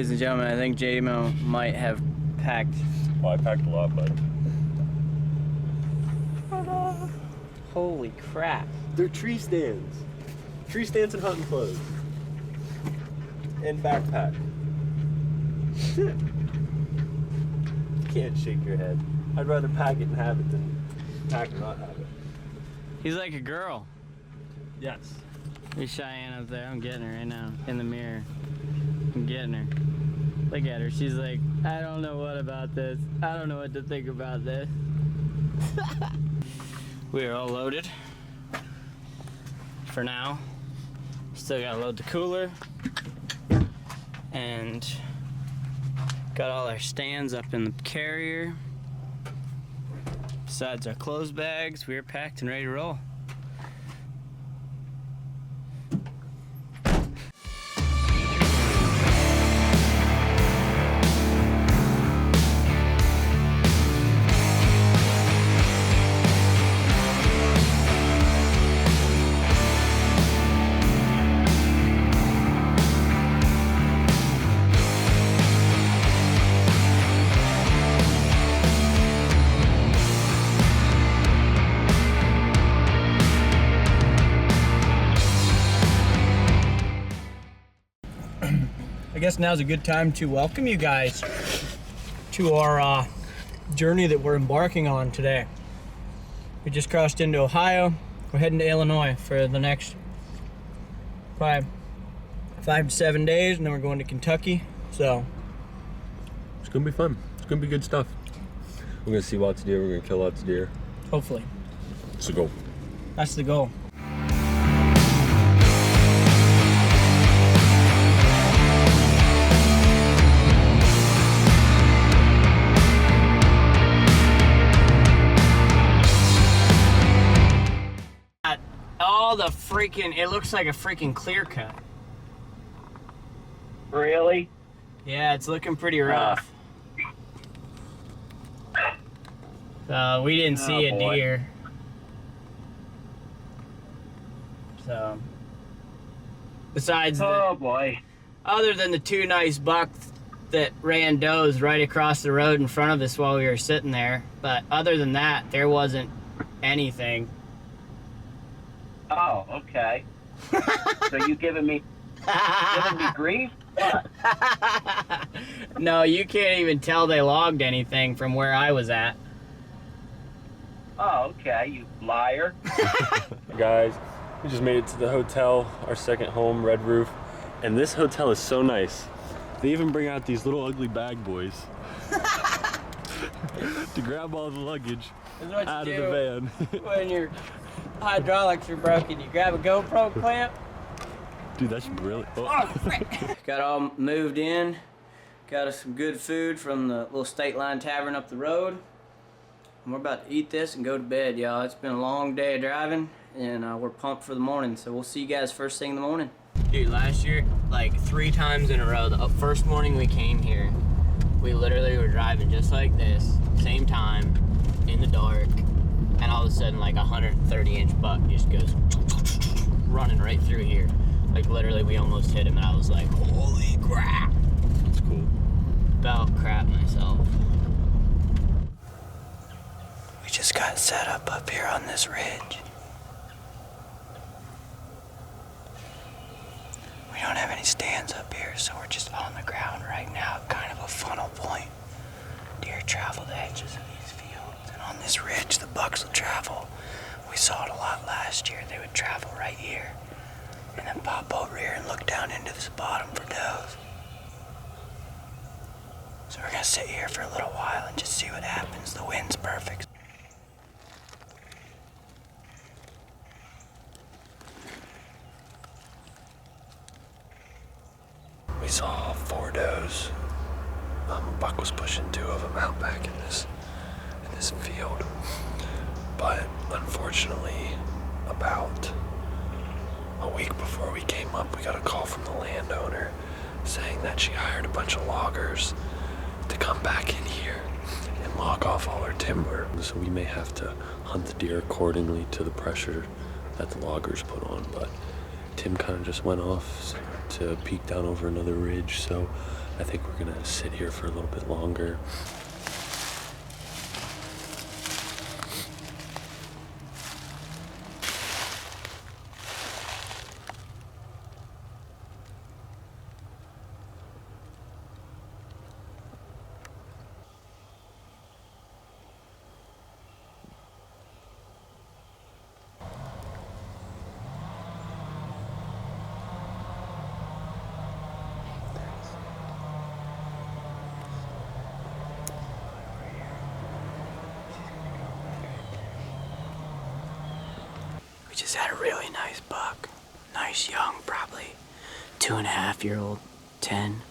Ladies and gentlemen, I think Jamo might have packed. Oh, I packed a lot, bud. Holy crap. They're tree stands. Tree stands and hunting clothes. And backpack. That's it. You can't shake your head. I'd rather pack it and have it than pack and not have it. He's like a girl. Yes. There's Cheyenne up there. I'm getting her right now in the mirror. I'm getting her. Look at her. She's like, I don't know what about this. I don't know what to think about this. We are all loaded for now. Still gotta load the cooler and got all our stands up in the carrier. Besides our clothes bags, we are packed and ready to roll. I guess now's a good time to welcome you guys to our journey that we're embarking on today. We just crossed into Ohio. We're heading to Illinois for the next probably 5 to 7 days, and then we're going to Kentucky. So It's gonna be fun. It's gonna be good stuff. We're gonna see lots of deer. We're gonna kill lots of deer. hopefully, It's the goal. that's the goal. All the freaking, it looks like a freaking clear cut. Really? Yeah, it's looking pretty rough. We didn't see a boy. deer. So, besides Oh boy. other than the 2 nice bucks that ran does right across the road in front of us while we were sitting there, but other than that, there wasn't anything. Oh, okay. So you giving me grief? What? No, you can't even tell they logged anything from where I was at. Oh, okay, you liar. Guys, we just made it to the hotel, our second home, Red Roof. And this hotel is so nice. They even bring out these little ugly bag boys to grab all the luggage out of the van. When your hydraulics are broken, you grab a GoPro clamp. Dude, that's brilliant. Oh, frick. Got all moved in. Got us some good food from the little State Line Tavern up the road. And we're about to eat this and go to bed, y'all. It's been a long day of driving, and we're pumped for the morning. So we'll see you guys first thing in the morning. Dude, last year, like 3 times in a row, the first morning we came here, we literally were driving just like this, same time, in the dark, and all of a sudden, like a 130-inch buck just goes running right through here. Like literally, we almost hit him, and I was like, holy crap. That's cool. About crap myself. We just got set up here on this ridge. We don't have any stands up here, so we're just on the ground right now, kind of a funnel point. Deer travel the edges of these fields, and on this ridge, the bucks will travel. We saw it a lot last year. They would travel right here, and then pop over here and look down into this bottom for does. So we're gonna sit here for a little while and just see what happens. The wind's perfect. We saw 4 does. A buck was pushing 2 of them out back in this field. But unfortunately, about a week before we came up, we got a call from the landowner saying that she hired a bunch of loggers to come back in here and log off all our timber. So we may have to hunt the deer accordingly to the pressure that the loggers put on. But Tim kind of just went off to peek down over another ridge, so I think we're gonna sit here for a little bit longer. We just had a really nice buck. Nice young, probably 2.5-year-old, 10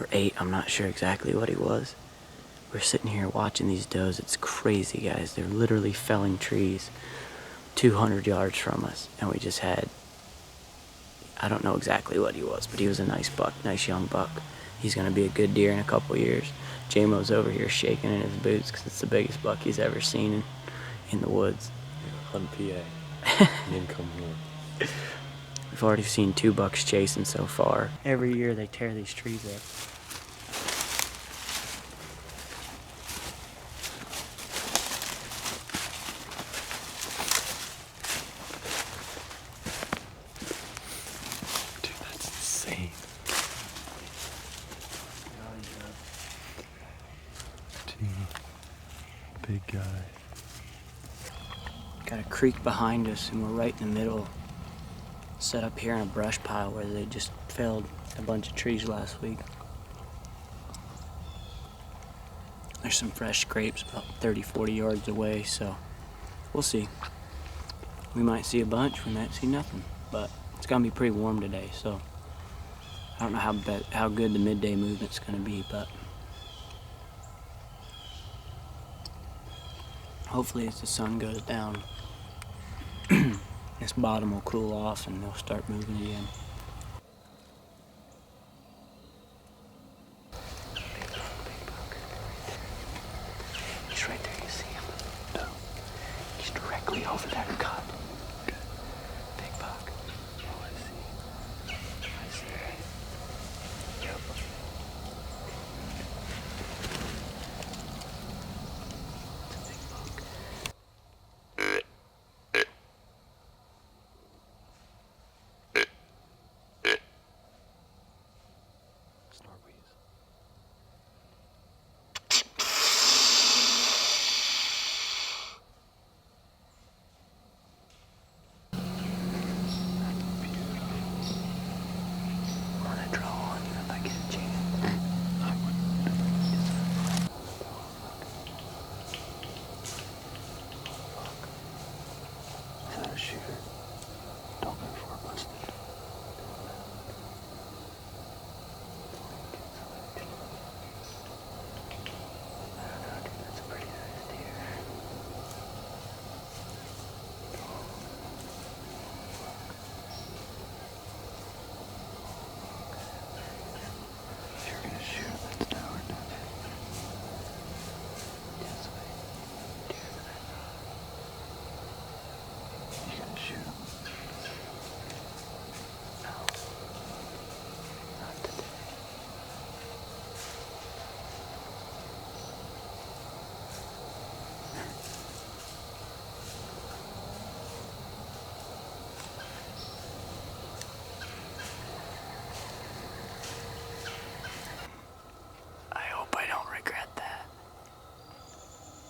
or 8, I'm not sure exactly what he was. We're sitting here watching these does. It's crazy, guys. They're literally felling trees 200 yards from us. And we just had, I don't know exactly what he was, but he was a nice buck, nice young buck. He's gonna be a good deer in a couple years. Jamo's over here shaking in his boots because it's the biggest buck he's ever seen in the woods. On PA. And then come here. We've already seen 2 bucks chasing so far. Every year they tear these trees up. Dude, that's insane. Big guy. Got a creek behind us and we're right in the middle. Set up here in a brush pile where they just felled a bunch of trees last week. There's some fresh scrapes about 30-40 yards away, so we'll see. We might see a bunch, we might see nothing, but it's gonna be pretty warm today, so I don't know how good the midday movement's gonna be, but hopefully as the sun goes down, this bottom will cool off and they'll start moving again. He's right there, you see him? No. He's directly over that cut. Okay. Big buck. Oh, I see. I see. Yep. It's a big buck.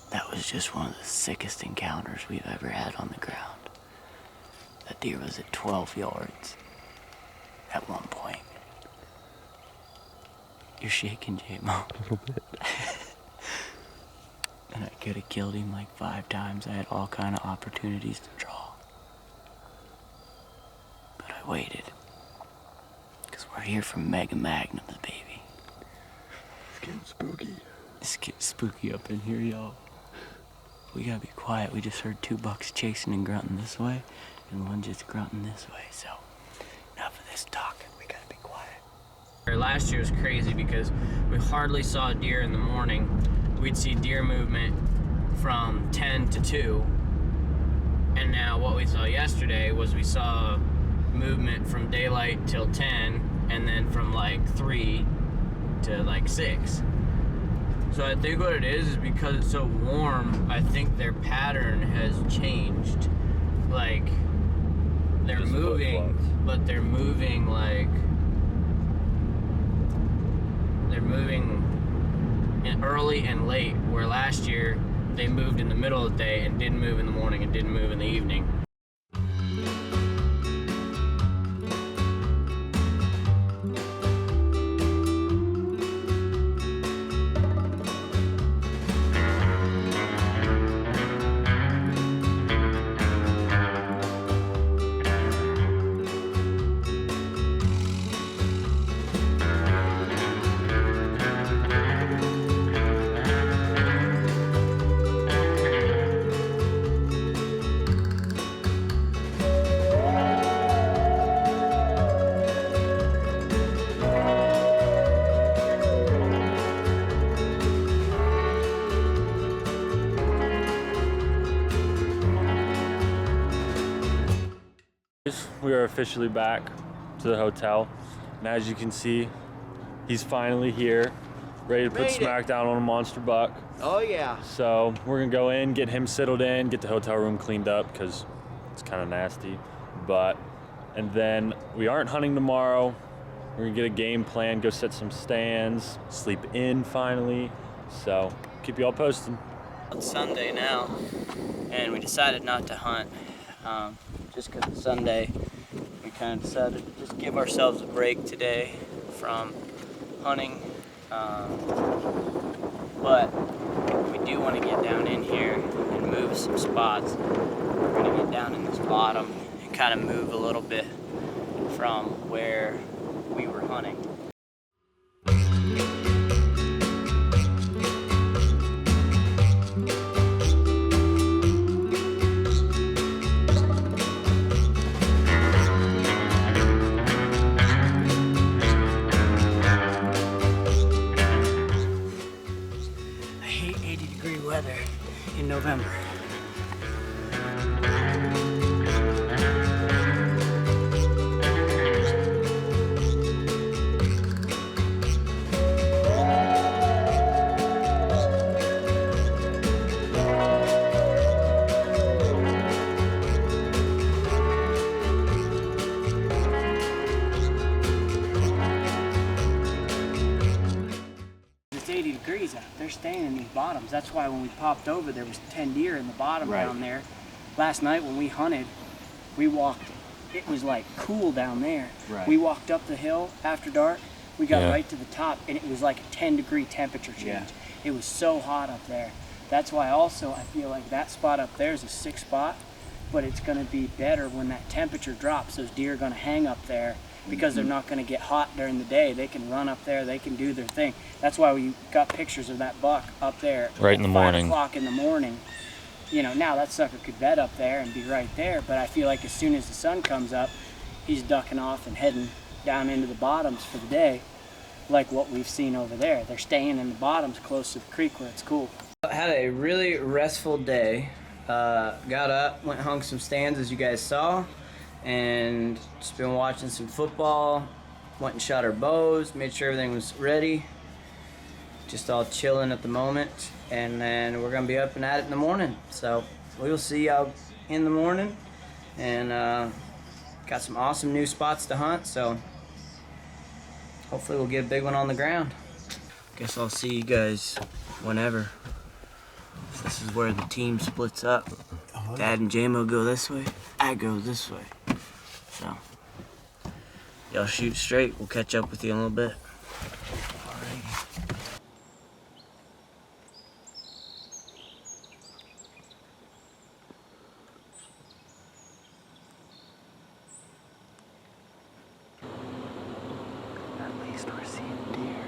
That was just one of the sickest encounters we've ever had on the ground. That deer was at 12 yards at one point. You're shaking, Jamo. A little bit. And I could have killed him like 5 times. I had all kind of opportunities to draw. But I waited. Because we're here for Mega Magnums, baby. It's getting spooky. It's getting spooky up in here, y'all. We gotta be quiet. We just heard 2 bucks chasing and grunting this way, and one just grunting this way. So, enough of this talking. We gotta be quiet. Last year was crazy because we hardly saw deer in the morning. We'd see deer movement from 10 to 2. And now what we saw yesterday was we saw movement from daylight till 10, and then from like 3 to like 6. So I think what it is because it's so warm, I think their pattern has changed. Like, they're Just moving, but they're moving like, they're moving early and late, where last year they moved in the middle of the day and didn't move in the morning and didn't move in the evening. We are officially back to the hotel, and as you can see, he's finally here, ready to put smack down on a monster buck. Oh yeah. So we're gonna go in, get him settled in, get the hotel room cleaned up because it's kind of nasty. And then we aren't hunting tomorrow. We're gonna get a game plan, go set some stands, sleep in finally. So keep you all posted. It's Sunday now, and we decided not to hunt. Just because it's Sunday, we kind of decided to just give ourselves a break today from hunting. But we do want to get down in here and move some spots. We're going to get down in this bottom and kind of move a little bit from where we were hunting. Weather in November. It's 80 degrees out. They're staying in these bottoms. That's why when we popped over, there was 10 deer in the bottom down there. Last night when we hunted, we walked, it was like cool down there. We walked up the hill after dark. We got right to the top, and it was like a 10-degree temperature change. It was so hot up there. That's why also I feel like that spot up there is a 6 spot, but it's going to be better when that temperature drops. Those deer are going to hang up there because they're not going to get hot during the day. They can run up there, they can do their thing. That's why we got pictures of that buck up there right in the morning. 5 o'clock in the morning. You know, now that sucker could bed up there and be right there, but I feel like as soon as the sun comes up, he's ducking off and heading down into the bottoms for the day, like what we've seen over there. They're staying in the bottoms close to the creek where it's cool. I had a really restful day. Got up, went hung some stands as you guys saw, and just been watching some football. Went and shot our bows, made sure everything was ready. Just all chilling at the moment, and then we're gonna be up and at it in the morning. So we will see y'all in the morning, and got some awesome new spots to hunt. So hopefully we'll get a big one on the ground. Guess I'll see you guys whenever. This is where the team splits up. Dad and Jamo go this way, I go this way. So y'all shoot straight. We'll catch up with you in a little bit. At least we're seeing deer.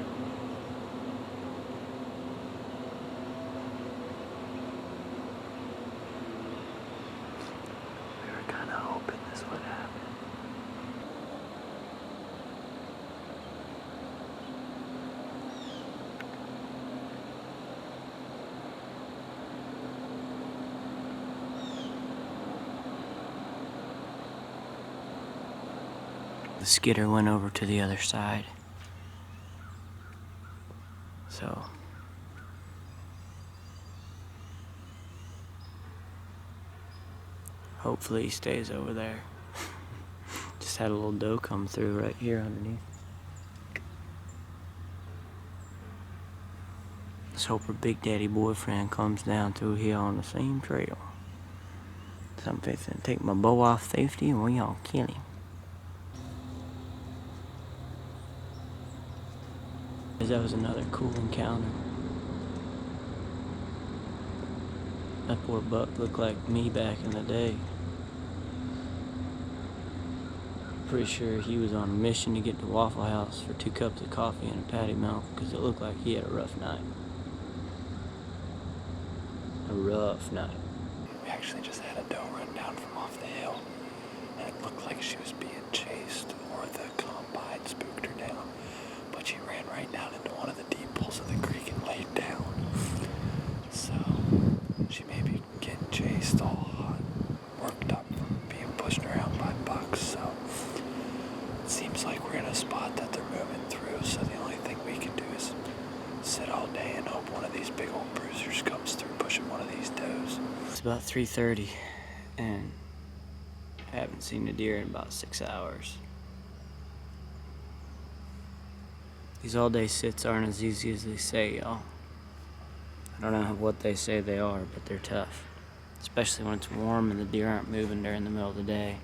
We were kind of hoping this would happen. The skidder went over to the other side. So hopefully he stays over there. Just had a little doe come through right here underneath. Let's hope her Big Daddy boyfriend comes down through here on the same trail. So I'm fixing to take my bow off safety and we all kill him. That was another cool encounter. That poor buck looked like me back in the day. Pretty sure he was on a mission to get to Waffle House for 2 cups of coffee and a patty melt because it looked like he had a rough night. A rough night. We actually just had a doe run down from off the hill, and it looked like she was being chased, or the combine spooked her down. But she ran right down into one of the deep pools of the creek and laid down. So she may be getting chased all hot, worked up from being pushed around by bucks. So it seems like we're in a spot that they're moving through. So the only thing we can do is sit all day and hope one of these big old bruisers comes through pushing one of these does. It's about 3:30 and I haven't seen a deer in about 6 hours. These all-day sits aren't as easy as they say, y'all. I don't know what they say they are, but they're tough. Especially when it's warm and the deer aren't moving during the middle of the day.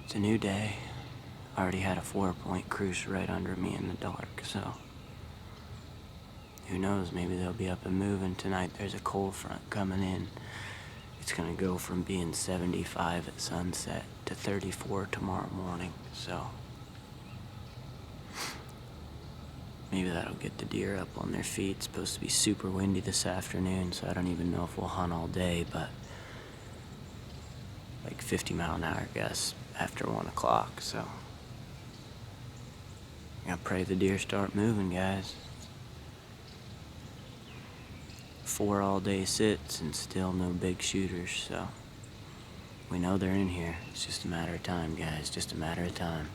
It's a new day. I already had a 4-point cruise right under me in the dark, so who knows, maybe they'll be up and moving tonight. There's a cold front coming in. It's gonna go from being 75 at sunset to 34 tomorrow morning, so maybe that'll get the deer up on their feet. It's supposed to be super windy this afternoon, so I don't even know if we'll hunt all day, but like 50-mile-an-hour gusts after 1 o'clock, so I gotta pray the deer start moving, guys. 4 all-day sits and still no big shooters, so we know they're in here. It's just a matter of time, guys, just a matter of time.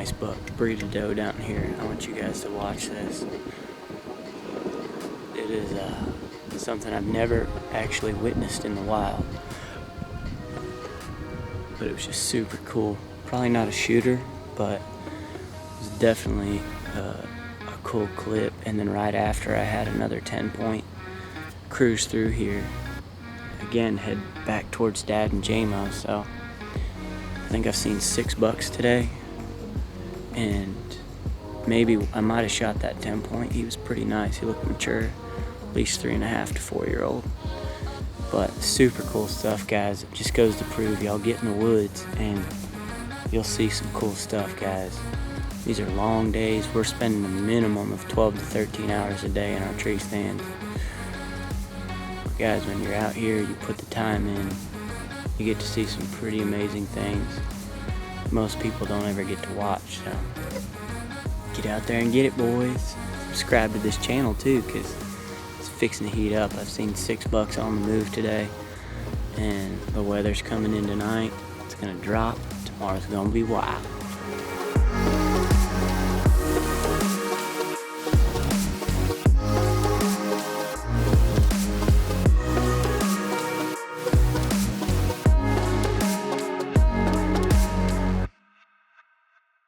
nice buck breeded doe down here. I want you guys to watch this. It is something I've never actually witnessed in the wild, but it was just super cool. Probably not a shooter, but it was definitely a cool clip. And then right after, I had another 10-point cruise through here. Again, head back towards Dad and Jamo. So I think I've seen 6 bucks today, and maybe I might have shot that 10-point. He was pretty nice. He looked mature, at least 3.5 to 4-year-old. But super cool stuff, guys. It just goes to prove y'all get in the woods and you'll see some cool stuff, guys. These are long days. We're spending a minimum of 12 to 13 hours a day in our tree stands. But guys, when you're out here, you put the time in, you get to see some pretty amazing things most people don't ever get to watch. So get out there and get it, boys. Subscribe to this channel too, because it's fixing to heat up. I've seen 6 bucks on the move today, and the weather's coming in tonight. It's gonna drop. Tomorrow's gonna be wild.